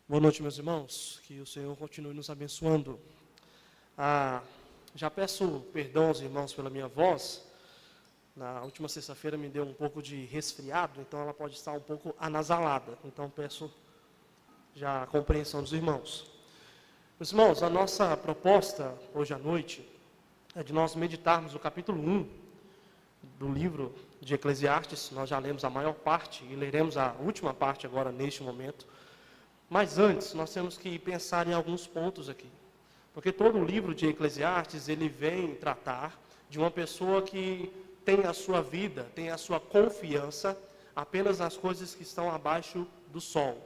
Boa noite, meus irmãos, que o Senhor continue nos abençoando. Já peço perdão aos irmãos pela minha voz. Na última sexta-feira me deu um pouco de resfriado, então ela pode estar um pouco anasalada. Então peço já a compreensão dos irmãos. Meus irmãos, a nossa proposta hoje à noite é de nós meditarmos o capítulo 1 do livro de Eclesiastes. Nós já lemos a maior parte e leremos a última parte agora neste momento. Mas antes, nós temos que pensar em alguns pontos aqui. Porque todo o livro de Eclesiastes, ele vem tratar de uma pessoa que tem a sua vida, tem a sua confiança apenas nas coisas que estão abaixo do sol.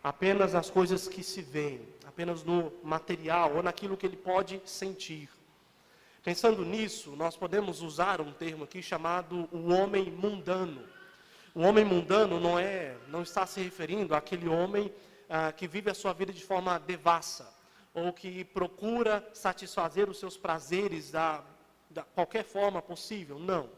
Apenas nas coisas que se veem, apenas no material ou naquilo que ele pode sentir. Pensando nisso, nós podemos usar um termo aqui chamado o homem mundano. O homem mundano não está se referindo àquele homem que vive a sua vida de forma devassa, ou que procura satisfazer os seus prazeres da qualquer forma possível. Não.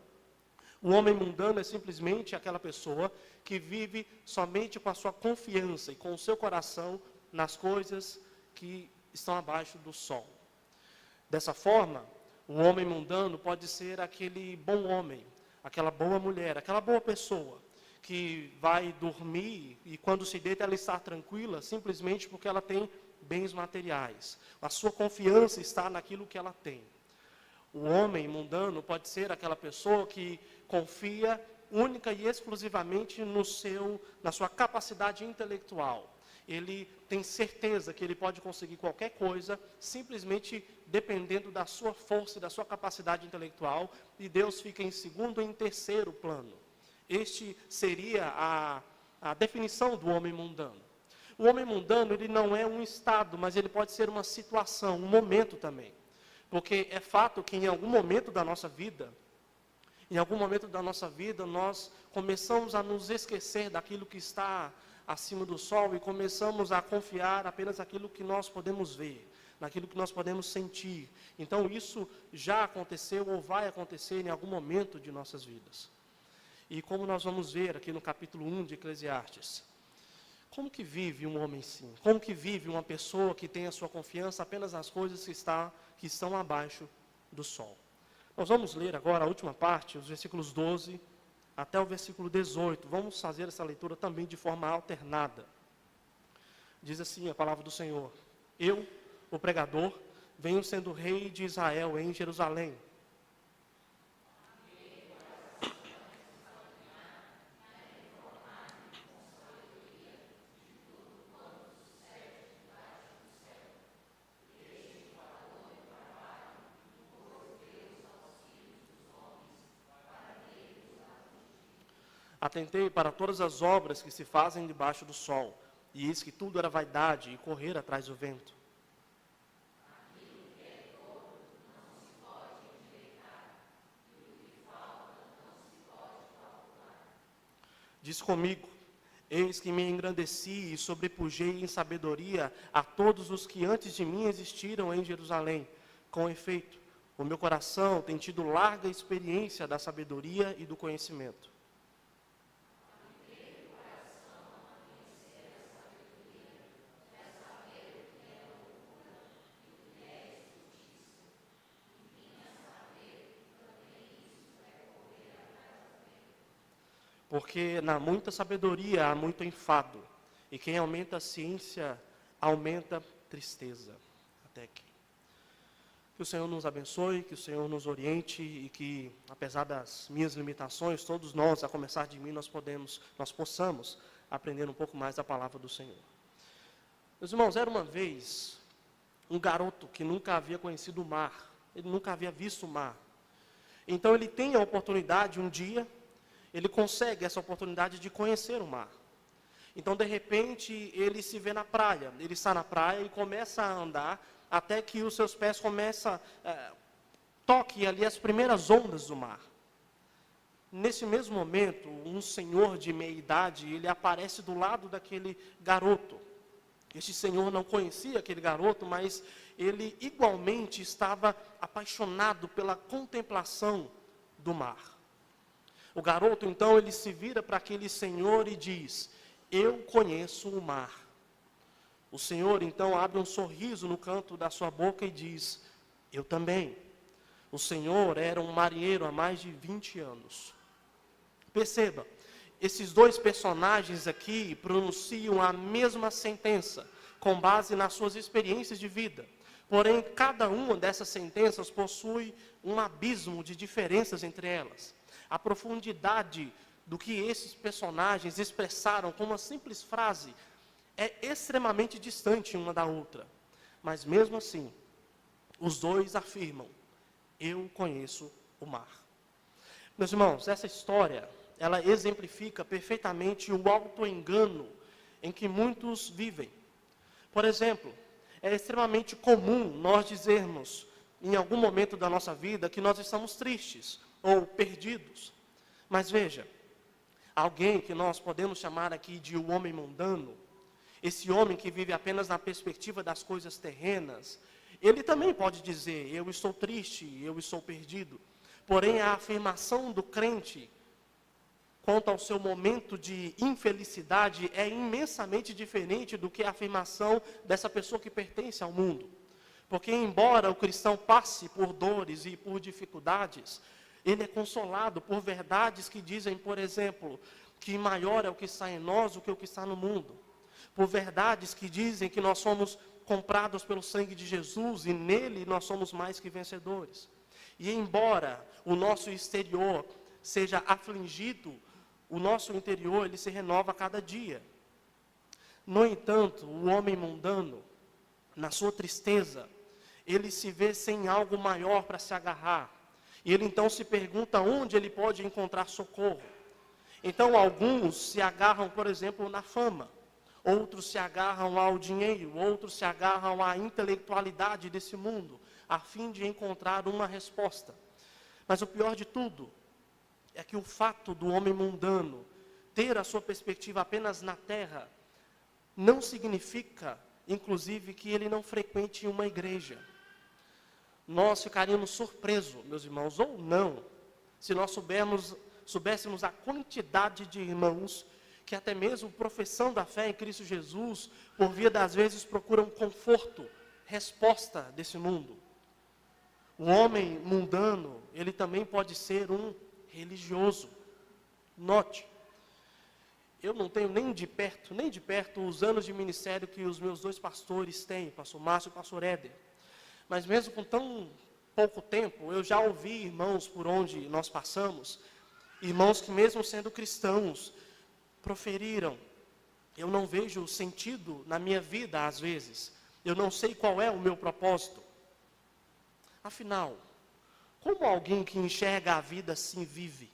O homem mundano é simplesmente aquela pessoa que vive somente com a sua confiança e com o seu coração nas coisas que estão abaixo do sol. Dessa forma, o homem mundano pode ser aquele bom homem, aquela boa mulher, aquela boa pessoa, que vai dormir e quando se deita ela está tranquila simplesmente porque ela tem bens materiais. A sua confiança está naquilo que ela tem. O homem mundano pode ser aquela pessoa que confia única e exclusivamente na sua capacidade intelectual. Ele tem certeza que ele pode conseguir qualquer coisa simplesmente dependendo da sua força e da sua capacidade intelectual, e Deus fica em segundo e em terceiro plano. Este seria a definição do homem mundano. O homem mundano, ele não é um estado, mas ele pode ser uma situação, um momento também. Porque é fato que em algum momento da nossa vida, nós começamos a nos esquecer daquilo que está acima do sol e começamos a confiar apenas naquilo que nós podemos ver, naquilo que nós podemos sentir. Então isso já aconteceu ou vai acontecer em algum momento de nossas vidas. E como nós vamos ver aqui no capítulo 1 de Eclesiastes, como que vive um homem assim? Como que vive uma pessoa que tem a sua confiança apenas nas coisas que estão abaixo do sol? Nós vamos ler agora a última parte, os versículos 12 até o versículo 18. Vamos fazer essa leitura também de forma alternada. Diz assim a palavra do Senhor: Eu, o pregador, venho sendo rei de Israel em Jerusalém. Atentei para todas as obras que se fazem debaixo do sol, e eis que tudo era vaidade e correr atrás do vento. Diz comigo: eis que me engrandeci e sobrepujei em sabedoria a todos os que antes de mim existiram em Jerusalém. Com efeito, o meu coração tem tido larga experiência da sabedoria e do conhecimento. Porque na muita sabedoria há muito enfado, e quem aumenta a ciência aumenta tristeza. Até aqui. Que o Senhor nos abençoe, que o Senhor nos oriente e que, apesar das minhas limitações, todos nós, a começar de mim, nós possamos aprender um pouco mais da palavra do Senhor. Meus irmãos, era uma vez um garoto que nunca havia conhecido o mar, ele nunca havia visto o mar. Então ele tem a oportunidade um dia, ele consegue essa oportunidade de conhecer o mar. Então, de repente, ele se vê na praia. Ele está na praia e começa a andar até que os seus pés toquem ali as primeiras ondas do mar. Nesse mesmo momento, um senhor de meia idade, ele aparece do lado daquele garoto. Este senhor não conhecia aquele garoto, mas ele igualmente estava apaixonado pela contemplação do mar. O garoto, então, ele se vira para aquele senhor e diz: eu conheço o mar. O Senhor então abre um sorriso no canto da sua boca e diz: eu também. O Senhor era um marinheiro há mais de 20 anos. Perceba, esses dois personagens aqui pronunciam a mesma sentença, com base nas suas experiências de vida. Porém, cada uma dessas sentenças possui um abismo de diferenças entre elas. A profundidade do que esses personagens expressaram com uma simples frase é extremamente distante uma da outra. Mas mesmo assim, os dois afirmam: eu conheço o mar. Meus irmãos, essa história, ela exemplifica perfeitamente o auto-engano em que muitos vivem. Por exemplo, é extremamente comum nós dizermos, em algum momento da nossa vida, que nós estamos tristes ou perdidos. Mas veja, alguém que nós podemos chamar aqui de o homem mundano, esse homem que vive apenas na perspectiva das coisas terrenas, ele também pode dizer: eu estou triste, eu estou perdido. Porém, a afirmação do crente quanto ao seu momento de infelicidade é imensamente diferente do que a afirmação dessa pessoa que pertence ao mundo. Porque embora o cristão passe por dores e por dificuldades, ele é consolado por verdades que dizem, por exemplo, que maior é o que está em nós do que o que está no mundo. Por verdades que dizem que nós somos comprados pelo sangue de Jesus e nele nós somos mais que vencedores. E embora o nosso exterior seja afligido, o nosso interior, ele se renova a cada dia. No entanto, o homem mundano, na sua tristeza, ele se vê sem algo maior para se agarrar. E ele então se pergunta onde ele pode encontrar socorro. Então, alguns se agarram, por exemplo, na fama. Outros se agarram ao dinheiro. Outros se agarram à intelectualidade desse mundo, a fim de encontrar uma resposta. Mas o pior de tudo é que o fato do homem mundano ter a sua perspectiva apenas na terra, não significa, inclusive, que ele não frequente uma igreja. Nós ficaríamos surpresos, meus irmãos, ou não, se nós soubéssemos a quantidade de irmãos que até mesmo professando a fé em Cristo Jesus, por via das vezes procuram conforto, resposta desse mundo. O homem mundano, ele também pode ser um religioso. Note, eu não tenho nem de perto os anos de ministério que os meus dois pastores têm, pastor Márcio e pastor Éder. Mas mesmo com tão pouco tempo, eu já ouvi irmãos por onde nós passamos, irmãos que mesmo sendo cristãos, proferiram: eu não vejo sentido na minha vida às vezes, eu não sei qual é o meu propósito. Afinal, como alguém que enxerga a vida assim vive?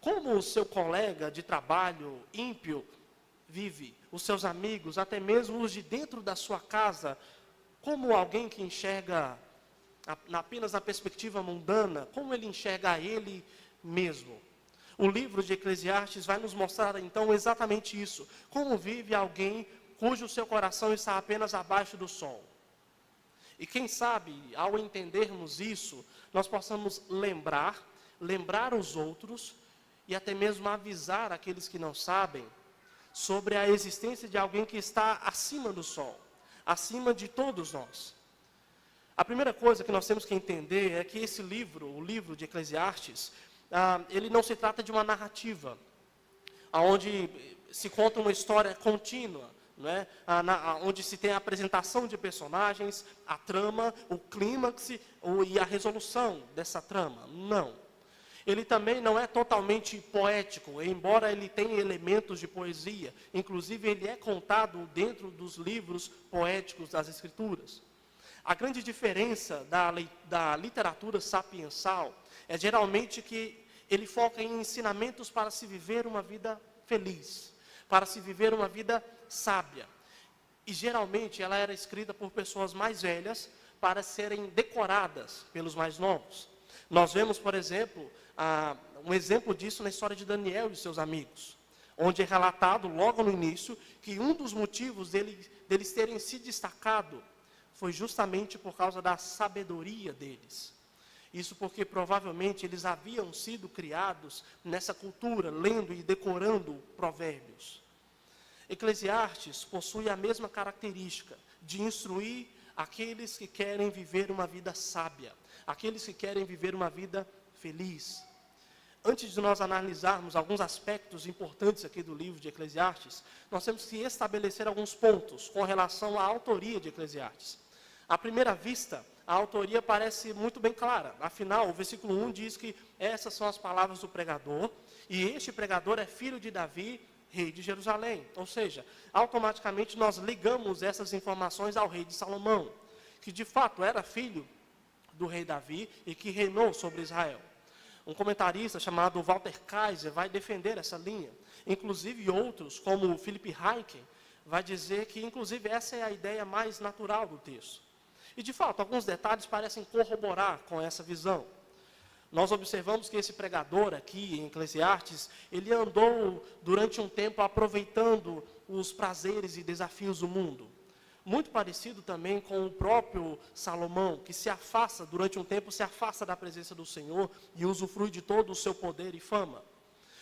Como o seu colega de trabalho ímpio vive? Os seus amigos, até mesmo os de dentro da sua casa, como alguém que enxerga apenas na perspectiva mundana, como ele enxerga a ele mesmo? O livro de Eclesiastes vai nos mostrar então exatamente isso. Como vive alguém cujo seu coração está apenas abaixo do sol. E quem sabe, ao entendermos isso, nós possamos lembrar os outros e até mesmo avisar aqueles que não sabem sobre a existência de alguém que está acima do sol, acima de todos nós. A primeira coisa que nós temos que entender é que esse livro, o livro de Eclesiastes, ele não se trata de uma narrativa, onde se conta uma história contínua, não é? Onde se tem a apresentação de personagens, a trama, o clímax e a resolução dessa trama. Não. Ele também não é totalmente poético, embora ele tenha elementos de poesia. Inclusive, ele é contado dentro dos livros poéticos das Escrituras. A grande diferença da literatura sapiensal é geralmente que ele foca em ensinamentos para se viver uma vida feliz, para se viver uma vida sábia. E geralmente ela era escrita por pessoas mais velhas para serem decoradas pelos mais novos. Nós vemos, por exemplo, um exemplo disso na história de Daniel e seus amigos, onde é relatado logo no início que um dos motivos deles terem se destacado foi justamente por causa da sabedoria deles. Isso porque provavelmente eles haviam sido criados nessa cultura, lendo e decorando provérbios. Eclesiastes possui a mesma característica de instruir aqueles que querem viver uma vida sábia, aqueles que querem viver uma vida feliz. Antes de nós analisarmos alguns aspectos importantes aqui do livro de Eclesiastes, nós temos que estabelecer alguns pontos com relação à autoria de Eclesiastes. À primeira vista, a autoria parece muito bem clara. Afinal, o versículo 1 diz que essas são as palavras do pregador, e este pregador é filho de Davi, rei de Jerusalém. Ou seja, automaticamente nós ligamos essas informações ao rei de Salomão, que de fato era filho do rei Davi e que reinou sobre Israel. Um comentarista chamado Walter Kaiser vai defender essa linha. Inclusive outros, como Philip Ryken, vai dizer que inclusive essa é a ideia mais natural do texto. E de fato, alguns detalhes parecem corroborar com essa visão. Nós observamos que esse pregador aqui em Eclesiastes, ele andou durante um tempo aproveitando os prazeres e desafios do mundo. Muito parecido também com o próprio Salomão, que se afasta, durante um tempo, se afasta da presença do Senhor e usufrui de todo o seu poder e fama.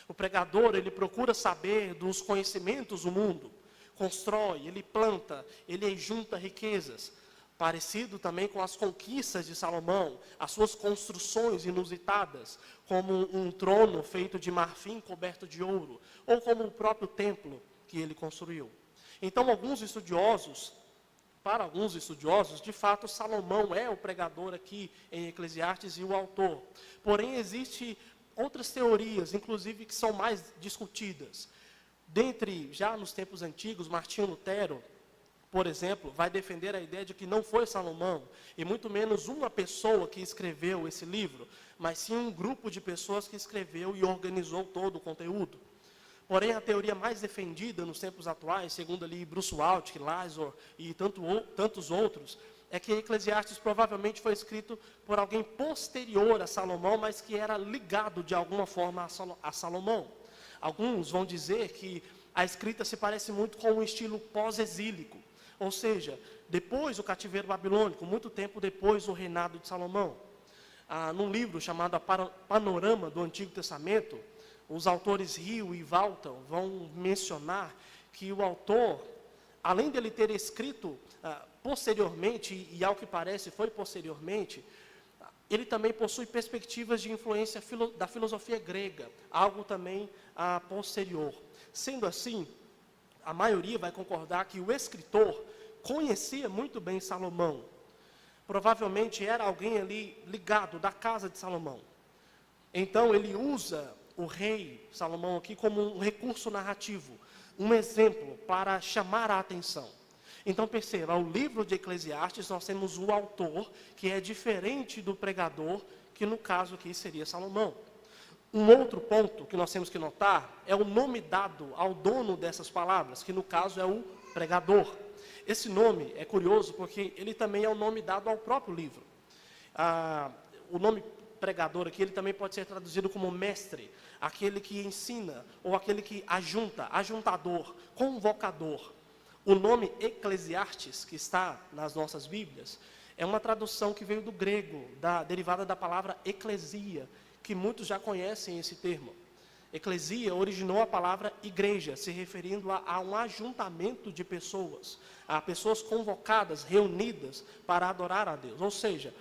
O pregador, ele procura saber dos conhecimentos do mundo, constrói, ele planta, ele junta riquezas. Parecido também com as conquistas de Salomão, as suas construções inusitadas, como um trono feito de marfim coberto de ouro, ou como o próprio templo que ele construiu. Então, para alguns estudiosos, de fato, Salomão é o pregador aqui em Eclesiastes e o autor. Porém, existem outras teorias, inclusive, que são mais discutidas. Dentre, já nos tempos antigos, Martinho Lutero, por exemplo, vai defender a ideia de que não foi Salomão, e muito menos uma pessoa que escreveu esse livro, mas sim um grupo de pessoas que escreveu e organizou todo o conteúdo. Porém, a teoria mais defendida nos tempos atuais, segundo ali Bruce Waltke, Lysor e tantos outros, é que Eclesiastes provavelmente foi escrito por alguém posterior a Salomão, mas que era ligado de alguma forma a Salomão. Alguns vão dizer que a escrita se parece muito com um estilo pós-exílico, ou seja, depois do cativeiro babilônico, muito tempo depois do reinado de Salomão. Num livro chamado Panorama do Antigo Testamento, os autores Rio e Walton vão mencionar que o autor, além dele ter escrito posteriormente, e ao que parece foi posteriormente, ele também possui perspectivas de influência da filosofia grega, algo também posterior. Sendo assim, a maioria vai concordar que o escritor conhecia muito bem Salomão. Provavelmente era alguém ali ligado da casa de Salomão. Então ele usa o rei Salomão aqui como um recurso narrativo, um exemplo para chamar a atenção. Então perceba, o livro de Eclesiastes nós temos o autor, que é diferente do pregador, que no caso aqui seria Salomão. Um outro ponto que nós temos que notar é o nome dado ao dono dessas palavras, que no caso é o pregador. Esse nome é curioso porque ele também é o nome dado ao próprio livro. O nome pregador aqui, ele também pode ser traduzido como mestre, aquele que ensina, ou aquele que ajunta, ajuntador, convocador. O nome Eclesiastes, que está nas nossas Bíblias, é uma tradução que veio do grego, derivada da palavra eclesia, que muitos já conhecem esse termo. Eclesia originou a palavra igreja, se referindo a um ajuntamento de pessoas, a pessoas convocadas, reunidas para adorar a Deus. Ou seja,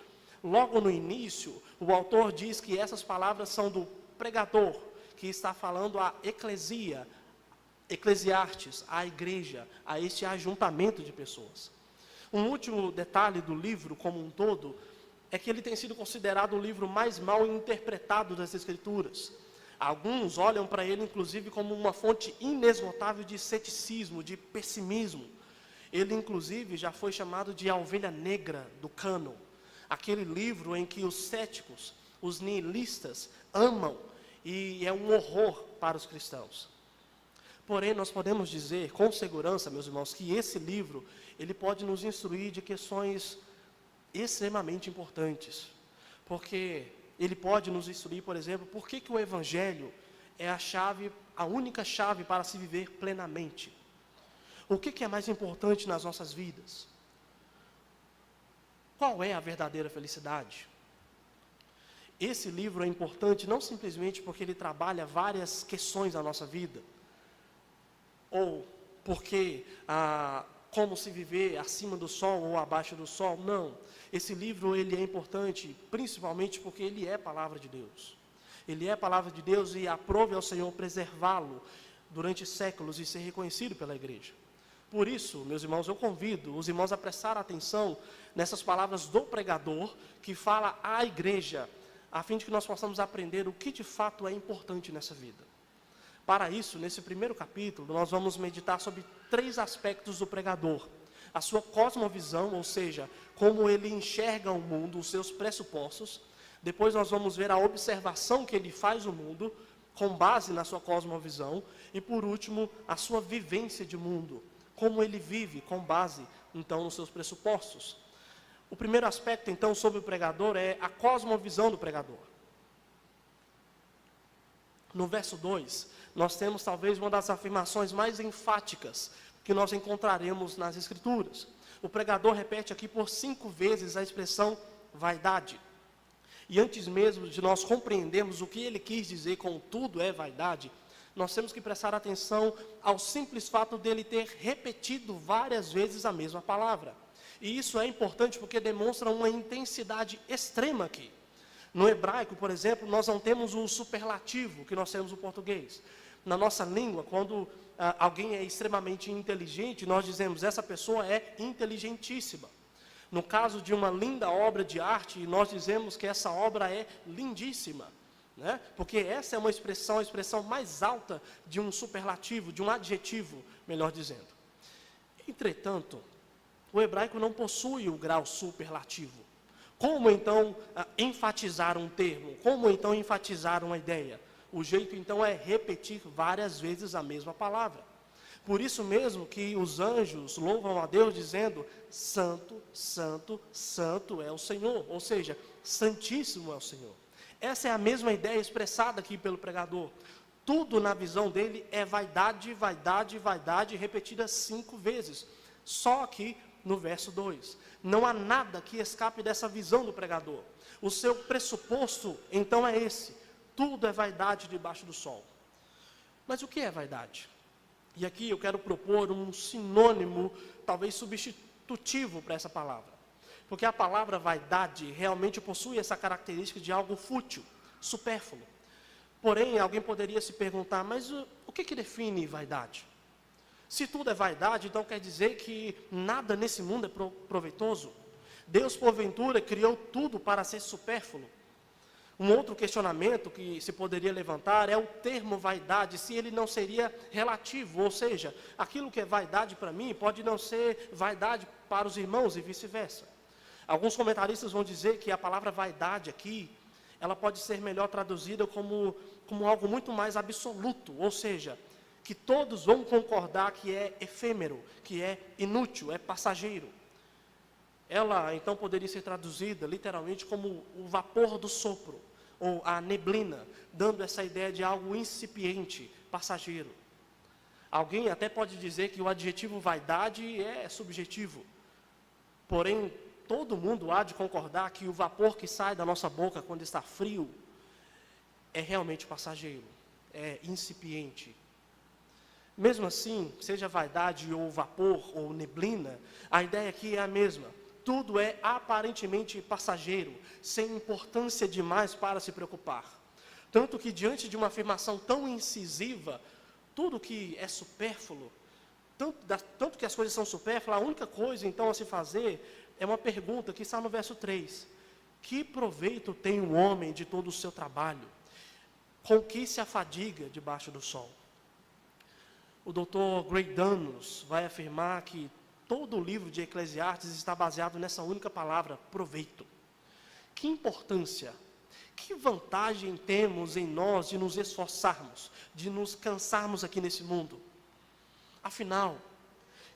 logo no início, o autor diz que essas palavras são do pregador, que está falando a eclesia, Eclesiastes, a igreja, a este ajuntamento de pessoas. Um último detalhe do livro como um todo é que ele tem sido considerado o livro mais mal interpretado das Escrituras. Alguns olham para ele, inclusive, como uma fonte inesgotável de ceticismo, de pessimismo. Ele, inclusive, já foi chamado de a ovelha negra do cânon. Aquele livro em que os céticos, os nihilistas, amam e é um horror para os cristãos. Porém, nós podemos dizer com segurança, meus irmãos, que esse livro, ele pode nos instruir de questões extremamente importantes. Porque ele pode nos instruir, por exemplo, por que o Evangelho é a única chave para se viver plenamente. O que é mais importante nas nossas vidas? Qual é a verdadeira felicidade? Esse livro é importante não simplesmente porque ele trabalha várias questões da nossa vida, ou porque como se viver acima do sol ou abaixo do sol. Não. Esse livro ele é importante principalmente porque ele é palavra de Deus. Ele é palavra de Deus e aprove ao Senhor preservá-lo durante séculos e ser reconhecido pela igreja. Por isso, meus irmãos, eu convido os irmãos a prestar atenção nessas palavras do pregador que fala à igreja, a fim de que nós possamos aprender o que de fato é importante nessa vida. Para isso, nesse primeiro capítulo, nós vamos meditar sobre 3 aspectos do pregador. A sua cosmovisão, ou seja, como ele enxerga o mundo, os seus pressupostos. Depois nós vamos ver a observação que ele faz do mundo, com base na sua cosmovisão. E por último, a sua vivência de mundo, como ele vive com base, então, nos seus pressupostos. O primeiro aspecto, então, sobre o pregador é a cosmovisão do pregador. No verso 2, nós temos talvez uma das afirmações mais enfáticas que nós encontraremos nas Escrituras. O pregador repete aqui por 5 vezes a expressão vaidade. E antes mesmo de nós compreendermos o que ele quis dizer com tudo é vaidade, nós temos que prestar atenção ao simples fato dele ter repetido várias vezes a mesma palavra. E isso é importante porque demonstra uma intensidade extrema aqui. No hebraico, por exemplo, nós não temos o superlativo que nós temos no português. Na nossa língua, quando alguém é extremamente inteligente, nós dizemos, essa pessoa é inteligentíssima. No caso de uma linda obra de arte, nós dizemos que essa obra é lindíssima, né? Porque essa é uma expressão, a expressão mais alta de um superlativo, de um adjetivo, melhor dizendo. Entretanto, o hebraico não possui o grau superlativo. Como então enfatizar um termo? Como então enfatizar uma ideia? O jeito então é repetir várias vezes a mesma palavra. Por isso mesmo que os anjos louvam a Deus dizendo, santo, santo, santo é o Senhor. Ou seja, santíssimo é o Senhor. Essa é a mesma ideia expressada aqui pelo pregador. Tudo na visão dele é vaidade, vaidade, vaidade, repetida 5 vezes. Só aqui no verso 2. Não há nada que escape dessa visão do pregador. O seu pressuposto, então, é esse. Tudo é vaidade debaixo do sol. Mas o que é vaidade? E aqui eu quero propor um sinônimo, talvez substitutivo para essa palavra. Porque a palavra vaidade realmente possui essa característica de algo fútil, supérfluo. Porém, alguém poderia se perguntar, mas o que define vaidade? Se tudo é vaidade, então quer dizer que nada nesse mundo é proveitoso? Deus, porventura, criou tudo para ser supérfluo? Um outro questionamento que se poderia levantar é o termo vaidade, se ele não seria relativo, ou seja, aquilo que é vaidade para mim pode não ser vaidade para os irmãos e vice-versa. Alguns comentaristas vão dizer que a palavra vaidade aqui, ela pode ser melhor traduzida como algo muito mais absoluto, ou seja, que todos vão concordar que é efêmero, que é inútil, é passageiro. Ela, então, poderia ser traduzida literalmente como o vapor do sopro, ou a neblina, dando essa ideia de algo incipiente, passageiro. Alguém até pode dizer que o adjetivo vaidade é subjetivo. Porém, todo mundo há de concordar que o vapor que sai da nossa boca quando está frio é realmente passageiro, é incipiente. Mesmo assim, seja vaidade ou vapor ou neblina, a ideia aqui é a mesma. Tudo é aparentemente passageiro, sem importância demais para se preocupar. Tanto que diante de uma afirmação tão incisiva, tudo que é supérfluo, tanto que as coisas são supérfluas, a única coisa então a se fazer é uma pergunta que está no verso 3. Que proveito tem o homem de todo o seu trabalho? Com que se afadiga debaixo do sol? O Dr. Greg Danos vai afirmar que todo o livro de Eclesiastes está baseado nessa única palavra, proveito. Que importância, que vantagem temos em nós de nos esforçarmos, de nos cansarmos aqui nesse mundo? Afinal,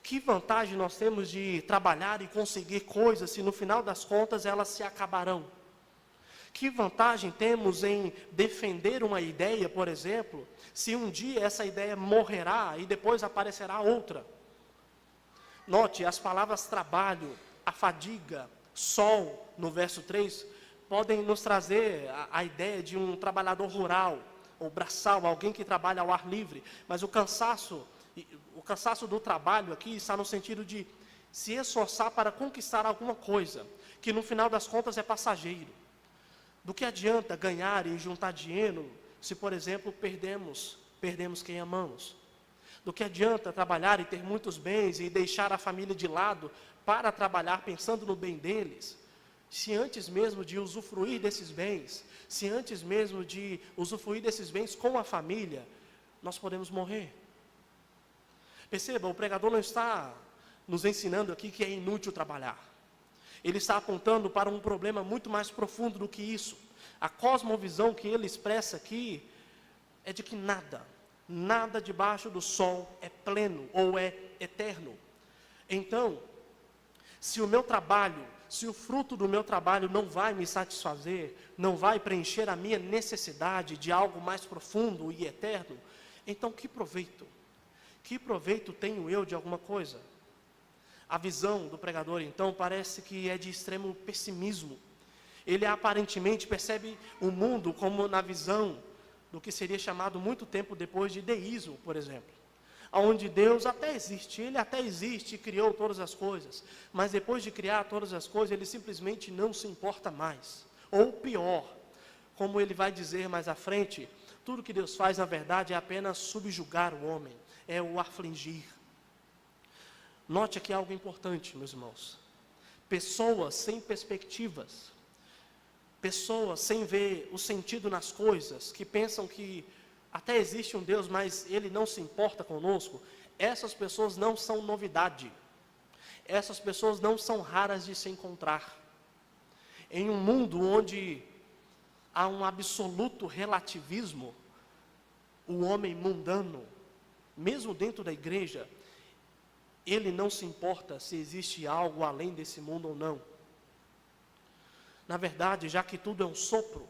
que vantagem nós temos de trabalhar e conseguir coisas se no final das contas elas se acabarão? Que vantagem temos em defender uma ideia, por exemplo, se um dia essa ideia morrerá e depois aparecerá outra? Note, as palavras trabalho, a fadiga, sol, no verso 3, podem nos trazer a ideia de um trabalhador rural, ou braçal, alguém que trabalha ao ar livre. Mas o cansaço O cansaço do trabalho aqui está no sentido de se esforçar para conquistar alguma coisa, que no final das contas é passageiro. Do que adianta ganhar e juntar dinheiro, se, por exemplo, perdemos quem amamos? Do que adianta trabalhar e ter muitos bens e deixar a família de lado para trabalhar pensando no bem deles, se antes mesmo de usufruir desses bens, se antes mesmo de usufruir desses bens com a família, nós podemos morrer? Perceba, o pregador não está nos ensinando aqui que é inútil trabalhar. Ele está apontando para um problema muito mais profundo do que isso. A cosmovisão que ele expressa aqui é de que nada debaixo do sol é pleno ou é eterno. Então, se o meu trabalho, se o fruto do meu trabalho não vai me satisfazer, não vai preencher a minha necessidade de algo mais profundo e eterno, então que proveito? Que proveito tenho eu de alguma coisa? A visão do pregador, então, parece que é de extremo pessimismo. Ele aparentemente percebe o mundo como na visão do que seria chamado muito tempo depois de deísmo, por exemplo. Onde Deus até existe, Ele até existe e criou todas as coisas, mas depois de criar todas as coisas, Ele simplesmente não se importa mais. Ou pior, como Ele vai dizer mais à frente, tudo que Deus faz, na verdade, é apenas subjugar o homem, é o afligir. Note aqui algo importante, meus irmãos. Pessoas sem perspectivas, pessoas sem ver o sentido nas coisas, que pensam que até existe um Deus, mas Ele não se importa conosco, essas pessoas não são novidade. Essas pessoas não são raras de se encontrar. Em um mundo onde há um absoluto relativismo, o homem mundano, mesmo dentro da igreja, ele não se importa se existe algo além desse mundo ou não. Na verdade, já que tudo é um sopro,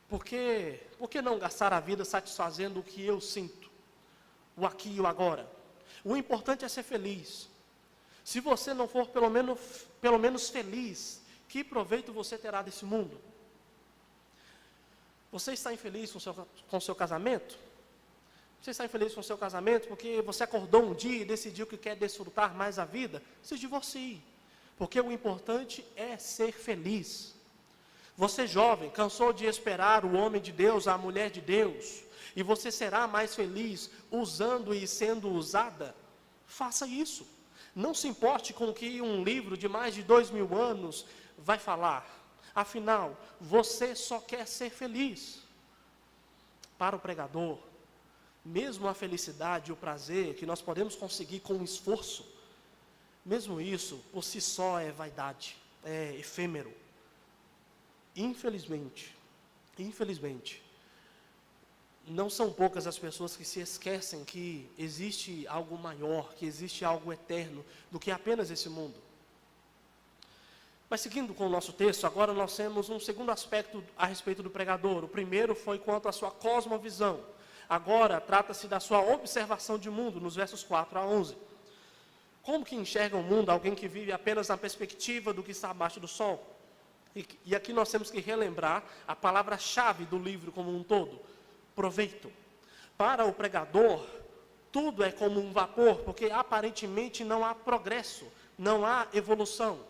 por que não gastar a vida satisfazendo o que eu sinto? O aqui e o agora. O importante é ser feliz. Se você não for pelo menos feliz, que proveito você terá desse mundo? Você está infeliz com o seu casamento? Você está infeliz com o seu casamento porque você acordou um dia e decidiu que quer desfrutar mais a vida? Se divorcie, porque o importante é ser feliz. Você jovem, cansou de esperar o homem de Deus, a mulher de Deus, e você será mais feliz usando e sendo usada? Faça isso. Não se importe com o que um livro de mais de 2000 anos vai falar. Afinal, você só quer ser feliz. Para o pregador, mesmo a felicidade e o prazer que nós podemos conseguir com esforço, mesmo isso, por si só, é vaidade, é efêmero. Infelizmente, não são poucas as pessoas que se esquecem que existe algo maior, que existe algo eterno, do que apenas esse mundo. Mas seguindo com o nosso texto, agora nós temos um segundo aspecto a respeito do pregador. O primeiro foi quanto à sua cosmovisão. Agora, trata-se da sua observação de mundo, nos versos 4 a 11. Como que enxerga o mundo alguém que vive apenas na perspectiva do que está abaixo do sol? E aqui nós temos que relembrar a palavra-chave do livro como um todo: proveito. Para o pregador, tudo é como um vapor, porque aparentemente não há progresso, não há evolução.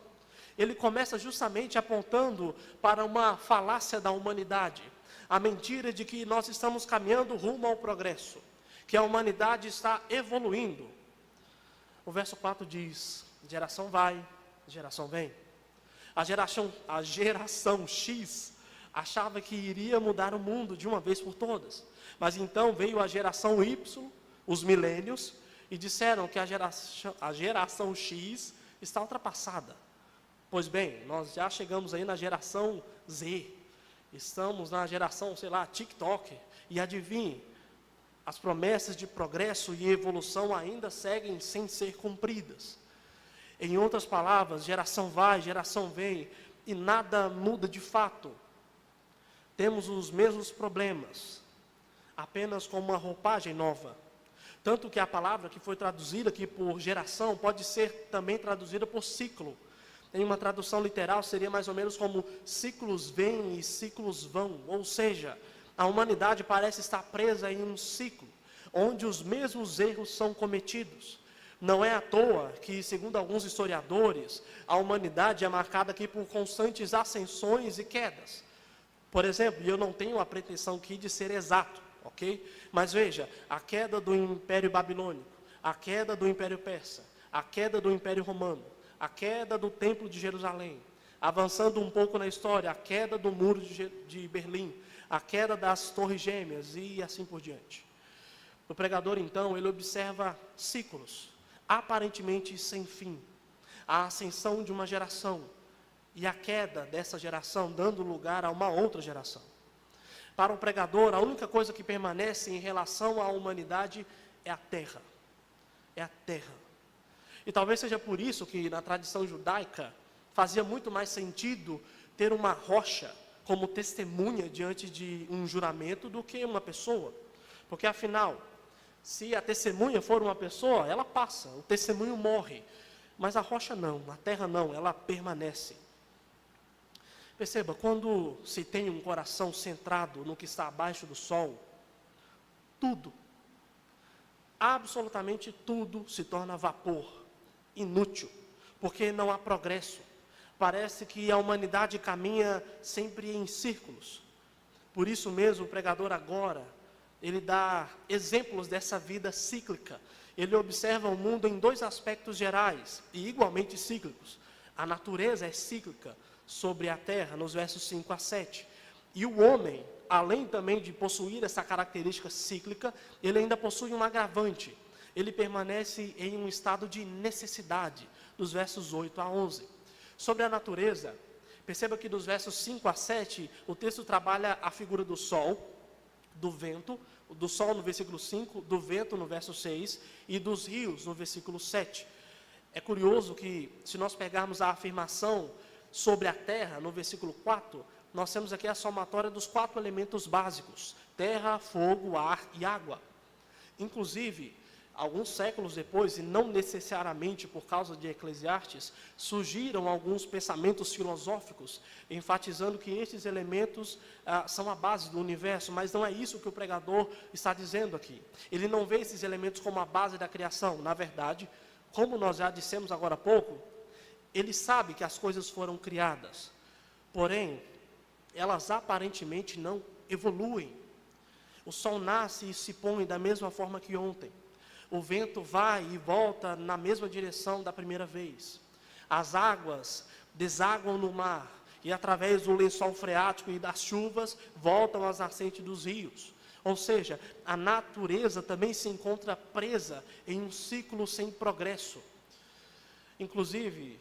Ele começa justamente apontando para uma falácia da humanidade. A mentira de que nós estamos caminhando rumo ao progresso, que a humanidade está evoluindo. O verso 4 diz: geração vai, geração vem. A geração X achava que iria mudar o mundo de uma vez por todas. Mas então veio a geração Y, os milênios, e disseram que a geração X está ultrapassada. Pois bem, nós já chegamos aí na geração Z. Estamos na geração, TikTok. E adivinhe, as promessas de progresso e evolução ainda seguem sem ser cumpridas. Em outras palavras, geração vai, geração vem, e nada muda de fato. Temos os mesmos problemas, apenas com uma roupagem nova. Tanto que a palavra que foi traduzida aqui por geração pode ser também traduzida por ciclo. Em uma tradução literal seria mais ou menos como ciclos vêm e ciclos vão. Ou seja, a humanidade parece estar presa em um ciclo, onde os mesmos erros são cometidos. Não é à toa que, segundo alguns historiadores, a humanidade é marcada aqui por constantes ascensões e quedas. Por exemplo, e eu não tenho a pretensão aqui de ser exato, ok? Mas veja, a queda do Império Babilônico, a queda do Império Persa, a queda do Império Romano, a queda do Templo de Jerusalém, avançando um pouco na história, a queda do Muro de Berlim, a queda das Torres Gêmeas e assim por diante. O pregador, então, ele observa ciclos, aparentemente sem fim, a ascensão de uma geração e a queda dessa geração, dando lugar a uma outra geração. Para o pregador, a única coisa que permanece em relação à humanidade é a terra. É a terra. E talvez seja por isso que na tradição judaica fazia muito mais sentido ter uma rocha como testemunha diante de um juramento do que uma pessoa. Porque afinal, se a testemunha for uma pessoa, ela passa, o testemunho morre. Mas a rocha não, a terra não, ela permanece. Perceba, quando se tem um coração centrado no que está abaixo do sol, tudo, absolutamente tudo se torna vapor, inútil, porque não há progresso. Parece que a humanidade caminha sempre em círculos. Por isso mesmo, o pregador agora, ele dá exemplos dessa vida cíclica. Ele observa o mundo em dois aspectos gerais e igualmente cíclicos. A natureza é cíclica sobre a terra, nos versos 5 a 7. E o homem, além também de possuir essa característica cíclica, ele ainda possui um agravante. Ele permanece em um estado de necessidade, dos versos 8 a 11. Sobre a natureza, perceba que dos versos 5 a 7, o texto trabalha a figura do sol, do vento, do sol no versículo 5, do vento no verso 6 e dos rios no versículo 7. É curioso que, se nós pegarmos a afirmação sobre a terra, no versículo 4, nós temos aqui a somatória dos 4 elementos básicos: terra, fogo, ar e água. Inclusive, alguns séculos depois, e não necessariamente por causa de Eclesiastes, surgiram alguns pensamentos filosóficos, enfatizando que estes elementos são a base do universo, mas não é isso que o pregador está dizendo aqui. Ele não vê esses elementos como a base da criação. Na verdade, como nós já dissemos agora há pouco, ele sabe que as coisas foram criadas, porém, elas aparentemente não evoluem. O sol nasce e se põe da mesma forma que ontem. O vento vai e volta na mesma direção da primeira vez. As águas desaguam no mar e através do lençol freático e das chuvas voltam às nascentes dos rios. Ou seja, a natureza também se encontra presa em um ciclo sem progresso. Inclusive,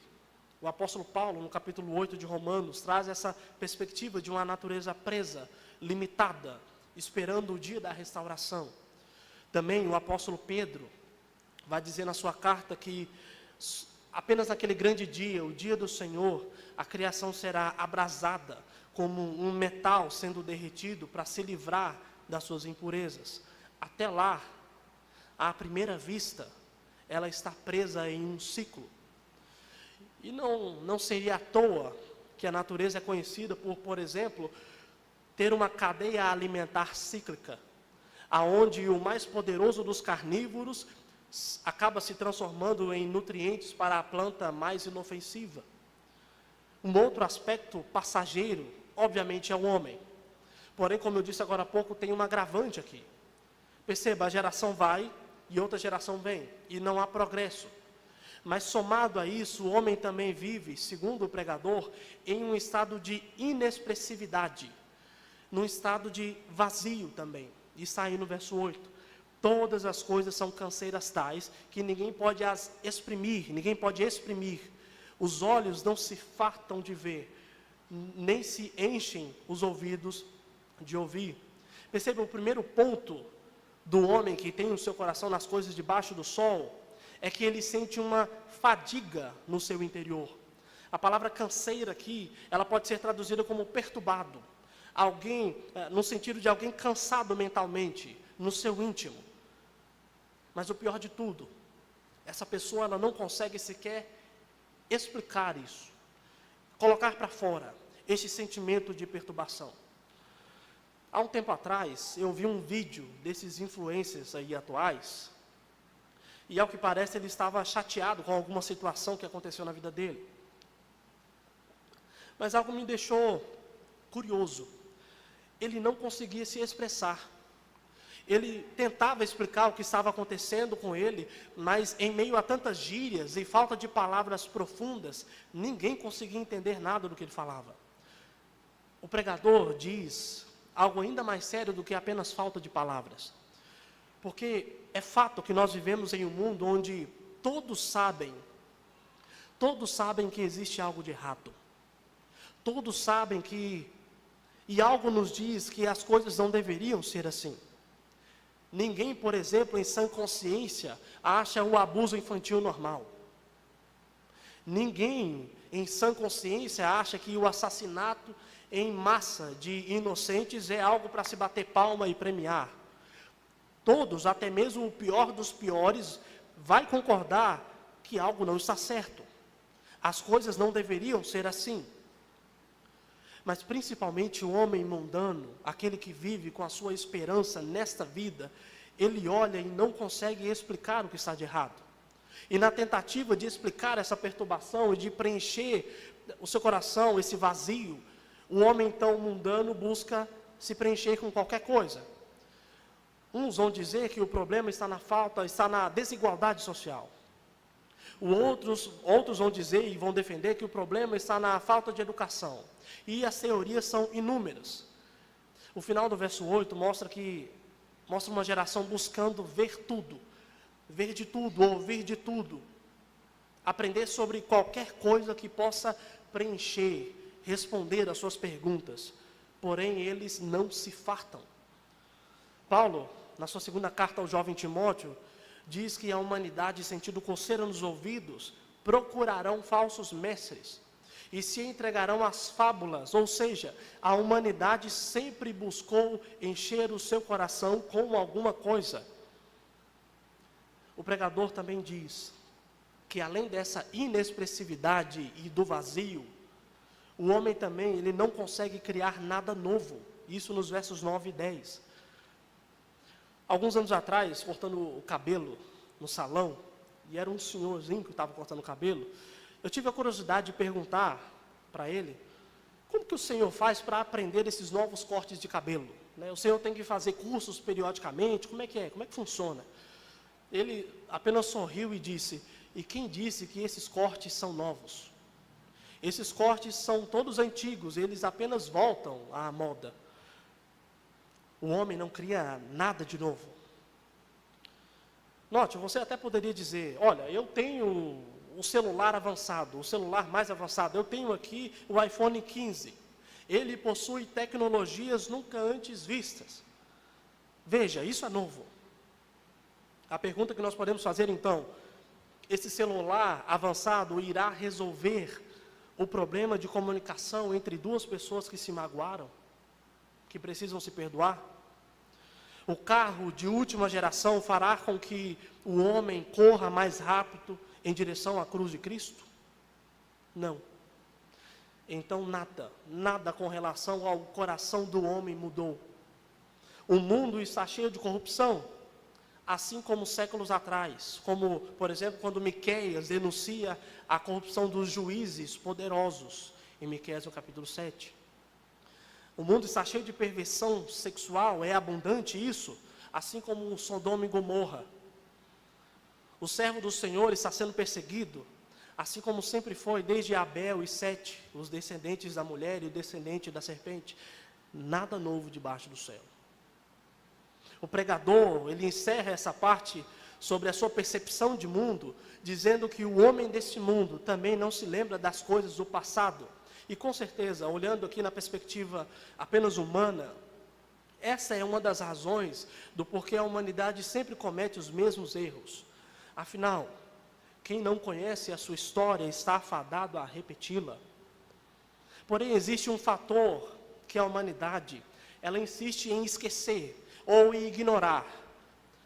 o apóstolo Paulo, no capítulo 8 de Romanos, traz essa perspectiva de uma natureza presa, limitada, esperando o dia da restauração. Também o apóstolo Pedro vai dizer na sua carta que apenas naquele grande dia, o dia do Senhor, a criação será abrasada como um metal sendo derretido para se livrar das suas impurezas. Até lá, à primeira vista, ela está presa em um ciclo. E não seria à toa que a natureza é conhecida por exemplo, ter uma cadeia alimentar cíclica, aonde o mais poderoso dos carnívoros acaba se transformando em nutrientes para a planta mais inofensiva. Um outro aspecto passageiro, obviamente, é o homem. Porém, como eu disse agora há pouco, tem um agravante aqui. Perceba, a geração vai e outra geração vem, e não há progresso. Mas somado a isso, o homem também vive, segundo o pregador, em um estado de inexpressividade, num estado de vazio também. E está aí no verso 8. Todas as coisas são canseiras tais que ninguém pode as exprimir, ninguém pode exprimir. Os olhos não se fartam de ver, nem se enchem os ouvidos de ouvir. Perceba, o primeiro ponto do homem que tem o seu coração nas coisas debaixo do sol é que ele sente uma fadiga no seu interior. A palavra canseira aqui, ela pode ser traduzida como perturbado. Alguém, no sentido de alguém cansado mentalmente, no seu íntimo. Mas o pior de tudo, essa pessoa ela não consegue sequer explicar isso, colocar para fora esse sentimento de perturbação. Há um tempo atrás, eu vi um vídeo desses influencers aí atuais, e ao que parece ele estava chateado com alguma situação que aconteceu na vida dele. Mas algo me deixou curioso. Ele não conseguia se expressar. Ele tentava explicar o que estava acontecendo com ele, mas em meio a tantas gírias e falta de palavras profundas, ninguém conseguia entender nada do que ele falava. O pregador diz algo ainda mais sério do que apenas falta de palavras. Porque é fato que nós vivemos em um mundo onde todos sabem que existe algo de errado. Todos sabem e algo nos diz que as coisas não deveriam ser assim. Ninguém, por exemplo, em sã consciência, acha o abuso infantil normal. Ninguém, em sã consciência, acha que o assassinato em massa de inocentes é algo para se bater palma e premiar. Todos, até mesmo o pior dos piores, vai concordar que algo não está certo. As coisas não deveriam ser assim. Mas principalmente o homem mundano, aquele que vive com a sua esperança nesta vida, ele olha e não consegue explicar o que está de errado. E na tentativa de explicar essa perturbação e de preencher o seu coração, esse vazio, o homem então mundano busca se preencher com qualquer coisa. Uns vão dizer que o problema está na desigualdade social. Outros vão dizer e vão defender que o problema está na falta de educação. E as teorias são inúmeras. O final do verso 8 mostra uma geração buscando ver tudo, ver de tudo, ouvir de tudo, aprender sobre qualquer coisa que possa preencher, responder às suas perguntas. Porém, eles não se fartam. Paulo, na sua segunda carta ao jovem Timóteo, diz que a humanidade, sentindo coceira nos ouvidos, procurarão falsos mestres e se entregarão às fábulas, ou seja, a humanidade sempre buscou encher o seu coração com alguma coisa. O pregador também diz que além dessa inexpressividade e do vazio, o homem também ele não consegue criar nada novo. Isso nos versos 9 e 10. Alguns anos atrás, cortando o cabelo no salão, e era um senhorzinho que estava cortando o cabelo, eu tive a curiosidade de perguntar para ele, como que o senhor faz para aprender esses novos cortes de cabelo? O senhor tem que fazer cursos periodicamente, como é que funciona? Ele apenas sorriu e disse, e quem disse que esses cortes são novos? Esses cortes são todos antigos, eles apenas voltam à moda. O homem não cria nada de novo. Note, você até poderia dizer, olha, eu tenho o celular avançado, o celular mais avançado, eu tenho aqui o iPhone 15. Ele possui tecnologias nunca antes vistas. Veja, isso é novo. A pergunta que nós podemos fazer então, esse celular avançado irá resolver o problema de comunicação entre duas pessoas que se magoaram, que precisam se perdoar? O carro de última geração fará com que o homem corra mais rápido em direção à cruz de Cristo? Não. Então nada com relação ao coração do homem mudou. O mundo está cheio de corrupção, assim como séculos atrás, como, por exemplo, quando Miqueias denuncia a corrupção dos juízes poderosos, em Miqueias no capítulo 7. O mundo está cheio de perversão sexual, é abundante isso, assim como Sodoma e Gomorra. O servo do Senhor está sendo perseguido, assim como sempre foi, desde Abel e Sete, os descendentes da mulher e o descendente da serpente. Nada novo debaixo do céu. O pregador, ele encerra essa parte sobre a sua percepção de mundo, dizendo que o homem deste mundo também não se lembra das coisas do passado. E com certeza, olhando aqui na perspectiva apenas humana, essa é uma das razões do porquê a humanidade sempre comete os mesmos erros. Afinal, quem não conhece a sua história está afadado a repeti-la. Porém, existe um fator que a humanidade, ela insiste em esquecer ou em ignorar.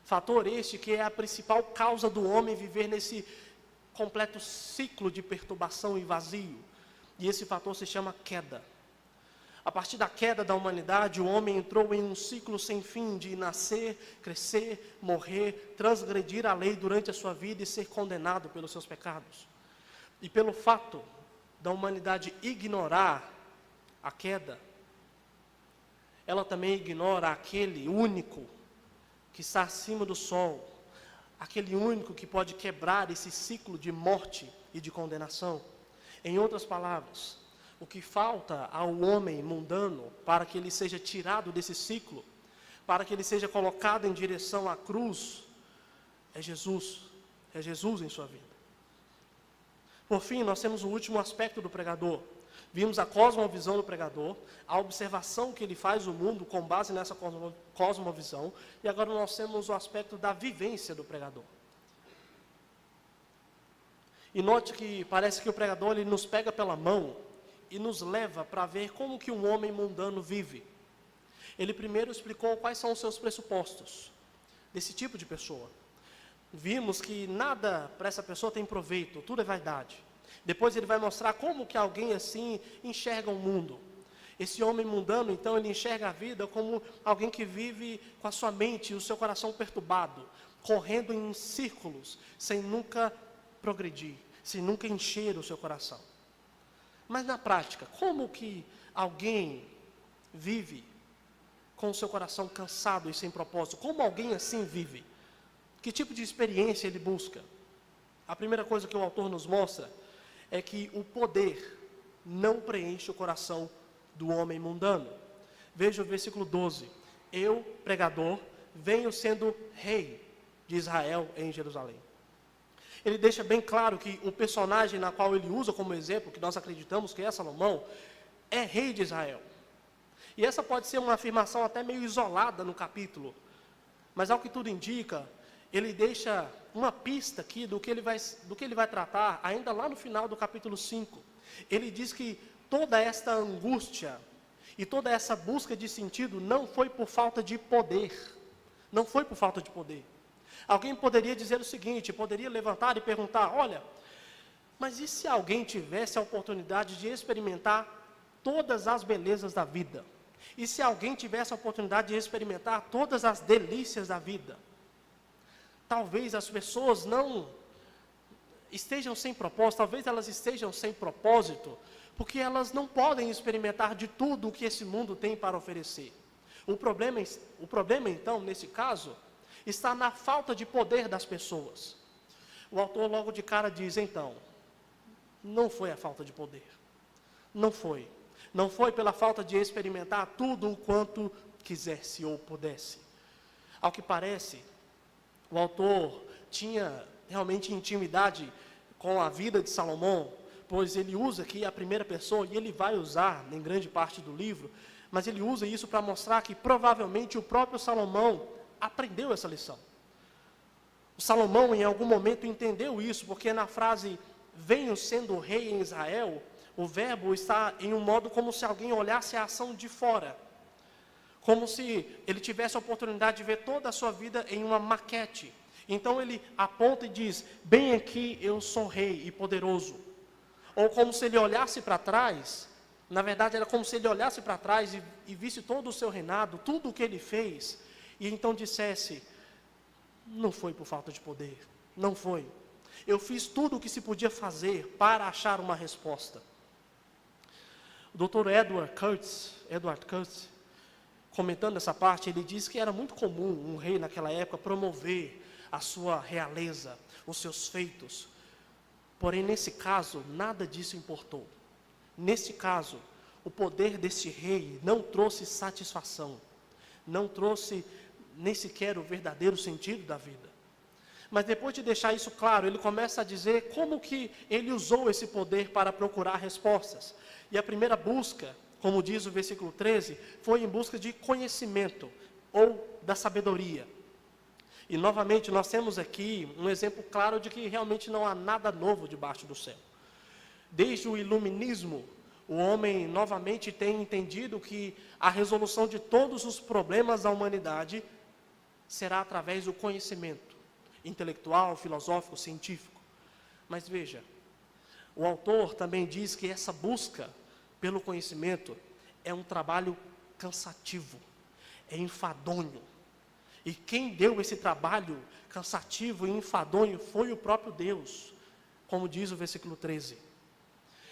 Fator este que é a principal causa do homem viver nesse completo ciclo de perturbação e vazio. E esse fator se chama queda. A partir da queda da humanidade, o homem entrou em um ciclo sem fim de nascer, crescer, morrer, transgredir a lei durante a sua vida e ser condenado pelos seus pecados. E pelo fato da humanidade ignorar a queda, ela também ignora aquele único que está acima do sol, aquele único que pode quebrar esse ciclo de morte e de condenação. Em outras palavras, o que falta ao homem mundano para que ele seja tirado desse ciclo, para que ele seja colocado em direção à cruz, é Jesus em sua vida. Por fim, nós temos o último aspecto do pregador. Vimos a cosmovisão do pregador, a observação que ele faz do mundo com base nessa cosmovisão, e agora nós temos o aspecto da vivência do pregador. E note que parece que o pregador ele nos pega pela mão e nos leva para ver como que um homem mundano vive. Ele primeiro explicou quais são os seus pressupostos desse tipo de pessoa. Vimos que nada para essa pessoa tem proveito, tudo é vaidade. Depois ele vai mostrar como que alguém assim enxerga o mundo. Esse homem mundano, então, ele enxerga a vida como alguém que vive com a sua mente e o seu coração perturbado, correndo em círculos, sem nunca progredir, sem nunca encher o seu coração. Mas na prática, como que alguém vive com o seu coração cansado e sem propósito? Como alguém assim vive? Que tipo de experiência ele busca? A primeira coisa que o autor nos mostra é que o poder não preenche o coração do homem mundano. Veja o versículo 12. Eu, pregador, venho sendo rei de Israel em Jerusalém. Ele deixa bem claro que o personagem na qual ele usa como exemplo, que nós acreditamos que é Salomão, é rei de Israel. E essa pode ser uma afirmação até meio isolada no capítulo, mas ao que tudo indica, ele deixa uma pista aqui do que ele vai tratar, ainda lá no final do capítulo 5. Ele diz que toda esta angústia e toda essa busca de sentido não foi por falta de poder. Não foi por falta de poder. Alguém poderia dizer o seguinte, poderia levantar e perguntar, olha, mas e se alguém tivesse a oportunidade de experimentar todas as belezas da vida? E se alguém tivesse a oportunidade de experimentar todas as delícias da vida? Talvez as pessoas não estejam sem propósito, talvez elas estejam sem propósito, porque elas não podem experimentar de tudo o que esse mundo tem para oferecer. O problema então, nesse caso, está na falta de poder das pessoas. O autor logo de cara diz, então, não foi a falta de poder. Não foi. Não foi pela falta de experimentar tudo o quanto quisesse ou pudesse. Ao que parece, o autor tinha realmente intimidade com a vida de Salomão, pois ele usa aqui a primeira pessoa, e ele vai usar em grande parte do livro, mas ele usa isso para mostrar que provavelmente o próprio Salomão aprendeu essa lição. O Salomão em algum momento entendeu isso, porque na frase, venho sendo rei em Israel, o verbo está em um modo como se alguém olhasse a ação de fora, como se ele tivesse a oportunidade de ver toda a sua vida em uma maquete. Então ele aponta e diz, bem aqui eu sou rei e poderoso. Ou como se ele olhasse para trás, na verdade era como se ele olhasse para trás e visse todo o seu reinado, tudo o que ele fez, e então dissesse, não foi por falta de poder, não foi. Eu fiz tudo o que se podia fazer para achar uma resposta. O Dr. Edward Curtis, comentando essa parte, ele diz que era muito comum um rei naquela época promover a sua realeza, os seus feitos. Porém, nesse caso, nada disso importou. Nesse caso, o poder desse rei não trouxe satisfação, não trouxe nem sequer o verdadeiro sentido da vida. Mas depois de deixar isso claro, ele começa a dizer como que ele usou esse poder para procurar respostas. E a primeira busca, como diz o versículo 13, foi em busca de conhecimento ou da sabedoria. E novamente nós temos aqui um exemplo claro de que realmente não há nada novo debaixo do céu. Desde o iluminismo, o homem novamente tem entendido que a resolução de todos os problemas da humanidade será através do conhecimento intelectual, filosófico, científico. Mas veja, o autor também diz que essa busca pelo conhecimento é um trabalho cansativo, é enfadonho. E quem deu esse trabalho cansativo e enfadonho foi o próprio Deus, como diz o versículo 13.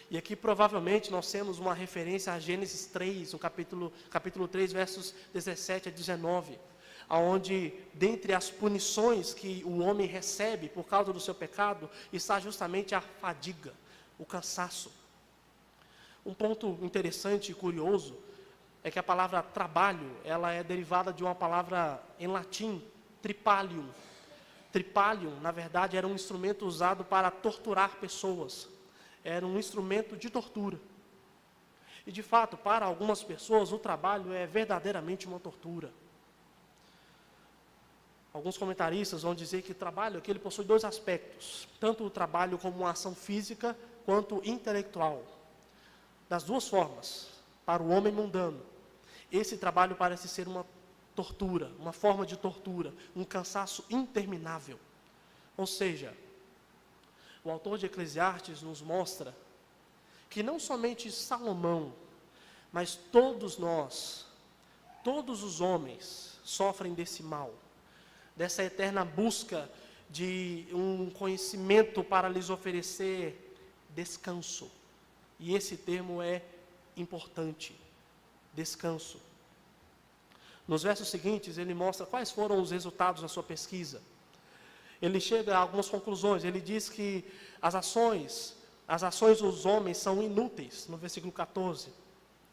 E aqui provavelmente nós temos uma referência a Gênesis 3, no capítulo 3, versos 17 a 19, onde dentre as punições que o homem recebe por causa do seu pecado, está justamente a fadiga, o cansaço. Um ponto interessante e curioso é que a palavra trabalho, ela é derivada de uma palavra em latim, tripalium. Tripalium, na verdade, era um instrumento usado para torturar pessoas. Era um instrumento de tortura. E, de fato, para algumas pessoas, o trabalho é verdadeiramente uma tortura. Alguns comentaristas vão dizer que o trabalho aqui ele possui dois aspectos. Tanto o trabalho como uma ação física, quanto intelectual. Das duas formas, para o homem mundano, esse trabalho parece ser uma tortura, uma forma de tortura, um cansaço interminável. Ou seja, o autor de Eclesiastes nos mostra que não somente Salomão, mas todos nós, todos os homens, sofrem desse mal, dessa eterna busca de um conhecimento para lhes oferecer descanso. E esse termo é importante, descanso. Nos versos seguintes, ele mostra quais foram os resultados da sua pesquisa. Ele chega a algumas conclusões. Ele diz que as ações dos homens são inúteis, no versículo 14.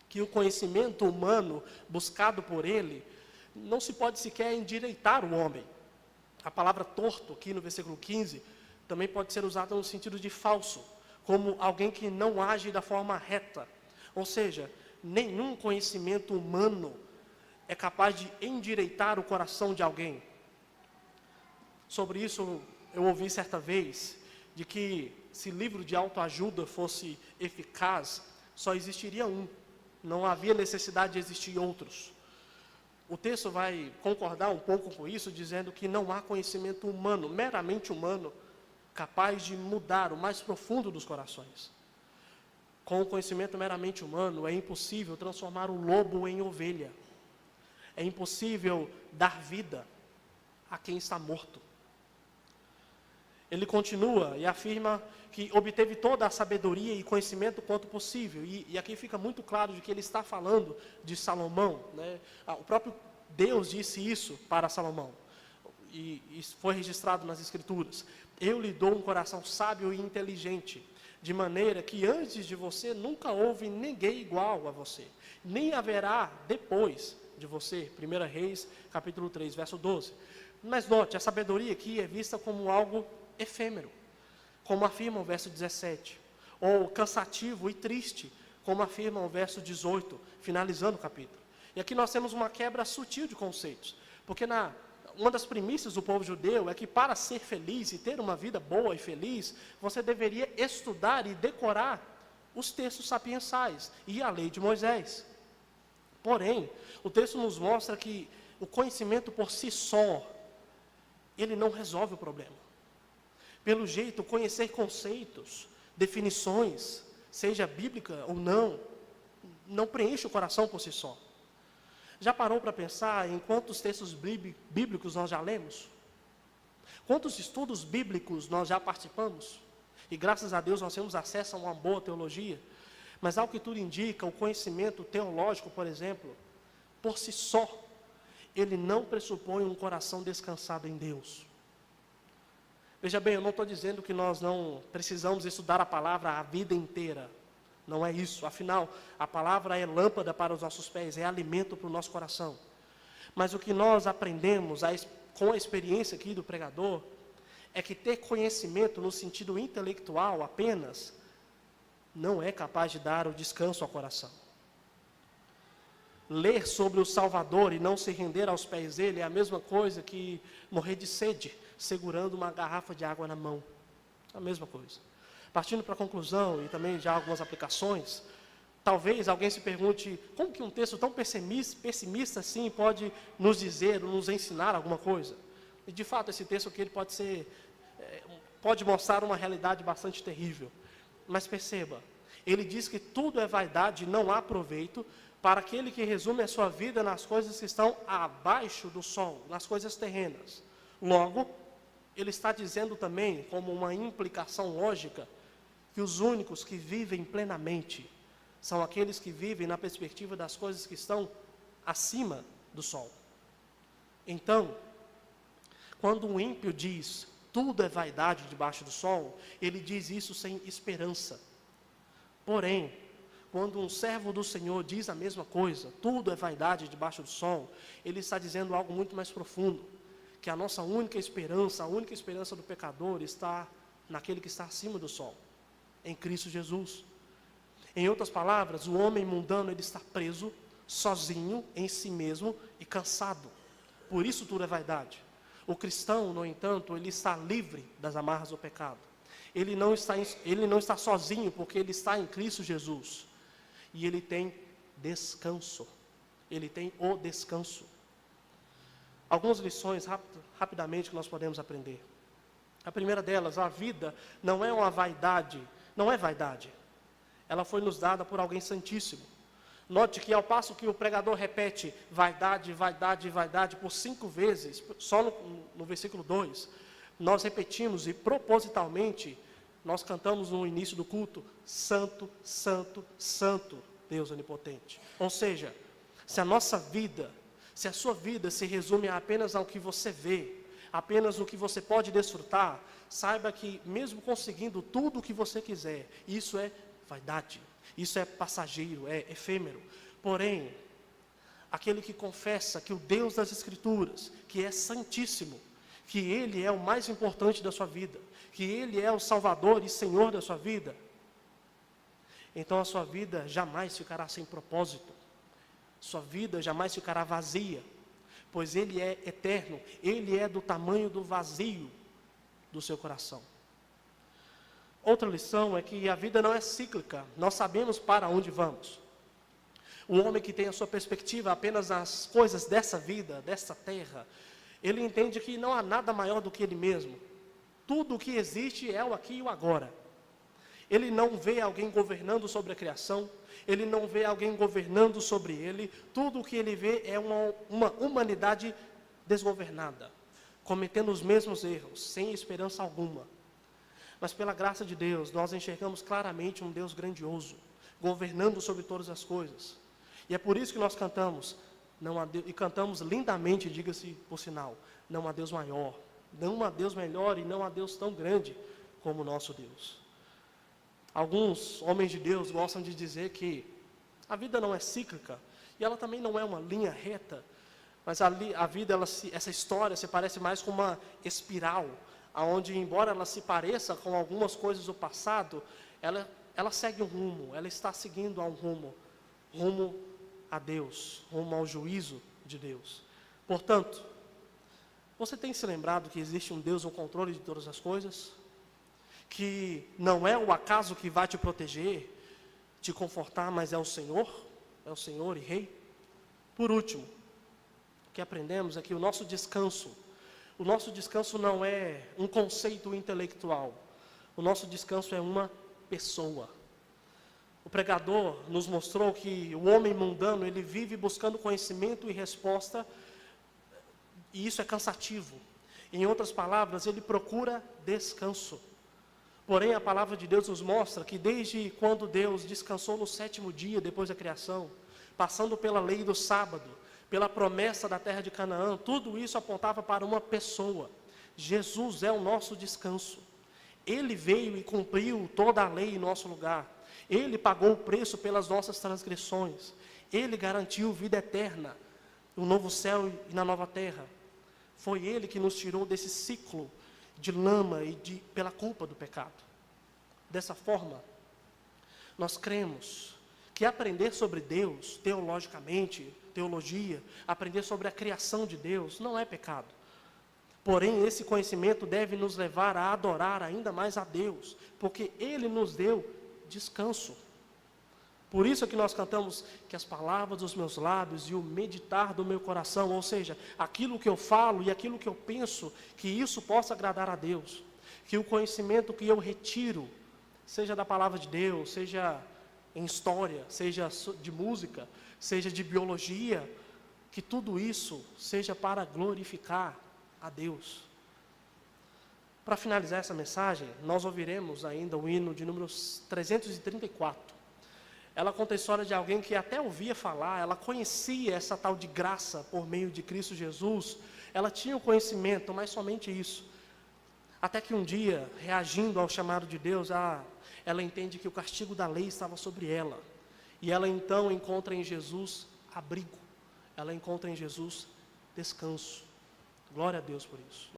Que o conhecimento humano buscado por ele, não se pode sequer endireitar o homem. A palavra torto, aqui no versículo 15, também pode ser usada no sentido de falso, como alguém que não age da forma reta. Ou seja, nenhum conhecimento humano é capaz de endireitar o coração de alguém. Sobre isso, eu ouvi certa vez, de que se livro de autoajuda fosse eficaz, só existiria um. Não havia necessidade de existir outros. O texto vai concordar um pouco com isso, dizendo que não há conhecimento humano, meramente humano, capaz de mudar o mais profundo dos corações. Com o conhecimento meramente humano, é impossível transformar o lobo em ovelha. É impossível dar vida a quem está morto. Ele continua e afirma que obteve toda a sabedoria e conhecimento quanto possível. E aqui fica muito claro de que ele está falando de Salomão, né? O próprio Deus disse isso para Salomão. E isso foi registrado nas Escrituras. Eu lhe dou um coração sábio e inteligente, de maneira que antes de você nunca houve ninguém igual a você, nem haverá depois de você. 1 Reis, capítulo 3, verso 12. Mas note, a sabedoria aqui é vista como algo efêmero, como afirma o verso 17, ou cansativo e triste, como afirma o verso 18, finalizando o capítulo. E aqui nós temos uma quebra sutil de conceitos, porque uma das premissas do povo judeu é que para ser feliz e ter uma vida boa e feliz, você deveria estudar e decorar os textos sapiensais e a lei de Moisés. Porém, o texto nos mostra que o conhecimento por si só, ele não resolve o problema. Pelo jeito, conhecer conceitos, definições, seja bíblica ou não preenche o coração por si só. Já parou para pensar em quantos textos bíblicos nós já lemos? Quantos estudos bíblicos nós já participamos? E graças a Deus nós temos acesso a uma boa teologia. Mas ao que tudo indica, o conhecimento teológico, por exemplo, por si só, ele não pressupõe um coração descansado em Deus. Veja bem, eu não estou dizendo que nós não precisamos estudar a palavra a vida inteira. Não é isso. Afinal, a palavra é lâmpada para os nossos pés, é alimento para o nosso coração. Mas o que nós aprendemos com a experiência aqui do pregador, é que ter conhecimento no sentido intelectual apenas, não é capaz de dar o descanso ao coração. Ler sobre o Salvador e não se render aos pés dele é a mesma coisa que morrer de sede, segurando uma garrafa de água na mão. A mesma coisa. Partindo para a conclusão e também já algumas aplicações, talvez alguém se pergunte, como que um texto tão pessimista assim pode nos dizer, nos ensinar alguma coisa? E de fato esse texto aqui ele pode mostrar uma realidade bastante terrível. Mas perceba, ele diz que tudo é vaidade e não há proveito para aquele que resume a sua vida nas coisas que estão abaixo do sol, nas coisas terrenas. Logo, ele está dizendo também, como uma implicação lógica, que os únicos que vivem plenamente são aqueles que vivem na perspectiva das coisas que estão acima do sol. Então, quando um ímpio diz, tudo é vaidade debaixo do sol, ele diz isso sem esperança. Porém, quando um servo do Senhor diz a mesma coisa, tudo é vaidade debaixo do sol, ele está dizendo algo muito mais profundo, que a nossa única esperança, a única esperança do pecador está naquele que está acima do sol, em Cristo Jesus. Em outras palavras, o homem mundano, ele está preso, sozinho, em si mesmo e cansado. Por isso tudo é vaidade. O cristão, no entanto, ele está livre das amarras do pecado. Ele não está sozinho, porque ele está em Cristo Jesus. E ele tem descanso. Ele tem o descanso. Algumas lições, rapidamente, que nós podemos aprender. A primeira delas, a vida não é uma vaidade, não é vaidade. Ela foi nos dada por alguém santíssimo. Note que ao passo que o pregador repete vaidade, vaidade, vaidade por 5 vezes, só no versículo 2, nós repetimos e propositalmente nós cantamos no início do culto, Santo, Santo, Santo, Deus onipotente. Ou seja, se a nossa vida, se a sua vida se resume apenas ao que você vê, apenas no que você pode desfrutar, saiba que mesmo conseguindo tudo o que você quiser, isso é vaidade. Isso é passageiro, é efêmero. Porém, aquele que confessa que o Deus das Escrituras, que é santíssimo, que Ele é o mais importante da sua vida, que Ele é o Salvador e Senhor da sua vida, então a sua vida jamais ficará sem propósito. Sua vida jamais ficará vazia, pois Ele é eterno, Ele é do tamanho do vazio do seu coração. Outra lição é que a vida não é cíclica, nós sabemos para onde vamos. O homem que tem a sua perspectiva apenas nas coisas dessa vida, dessa terra, ele entende que não há nada maior do que ele mesmo. Tudo o que existe é o aqui e o agora. Ele não vê alguém governando sobre a criação, ele não vê alguém governando sobre ele, tudo o que ele vê é uma humanidade desgovernada, cometendo os mesmos erros, sem esperança alguma. Mas pela graça de Deus, nós enxergamos claramente um Deus grandioso, governando sobre todas as coisas. E é por isso que nós cantamos, não há Deus, e cantamos lindamente, diga-se por sinal, não há Deus maior, não há Deus melhor e não há Deus tão grande como o nosso Deus. Alguns homens de Deus gostam de dizer que a vida não é cíclica, e ela também não é uma linha reta, mas a vida, essa história se parece mais com uma espiral, onde, embora ela se pareça com algumas coisas do passado, ela segue um rumo, ela está seguindo a um rumo a Deus, rumo ao juízo de Deus. Portanto, você tem se lembrado que existe um Deus no controle de todas as coisas? Que não é o acaso que vai te proteger, te confortar, mas é o Senhor e Rei? Por último, o que aprendemos é que o nosso descanso não é um conceito intelectual. O nosso descanso é uma pessoa. O pregador nos mostrou que o homem mundano, ele vive buscando conhecimento e resposta, e isso é cansativo. Em outras palavras, ele procura descanso. Porém, a palavra de Deus nos mostra que desde quando Deus descansou no 7º dia, depois da criação, passando pela lei do sábado, pela promessa da terra de Canaã, tudo isso apontava para uma pessoa. Jesus é o nosso descanso. Ele veio e cumpriu toda a lei em nosso lugar. Ele pagou o preço pelas nossas transgressões. Ele garantiu vida eterna, no novo céu e na nova terra. Foi Ele que nos tirou desse ciclo de lama e pela culpa do pecado. Dessa forma, nós cremos que aprender sobre Deus, teologicamente, teologia, aprender sobre a criação de Deus, não é pecado. Porém, esse conhecimento deve nos levar a adorar ainda mais a Deus, porque Ele nos deu descanso. Por isso é que nós cantamos que as palavras dos meus lábios e o meditar do meu coração, ou seja, aquilo que eu falo e aquilo que eu penso, que isso possa agradar a Deus. Que o conhecimento que eu retiro, seja da palavra de Deus, seja em história, seja de música, seja de biologia, que tudo isso seja para glorificar a Deus. Para finalizar essa mensagem, nós ouviremos ainda o hino de número 334. Ela conta a história de alguém que até ouvia falar, ela conhecia essa tal de graça por meio de Cristo Jesus, ela tinha o conhecimento, mas somente isso. Até que um dia, reagindo ao chamado de Deus, ela entende que o castigo da lei estava sobre ela. E ela então encontra em Jesus abrigo, ela encontra em Jesus descanso. Glória a Deus por isso.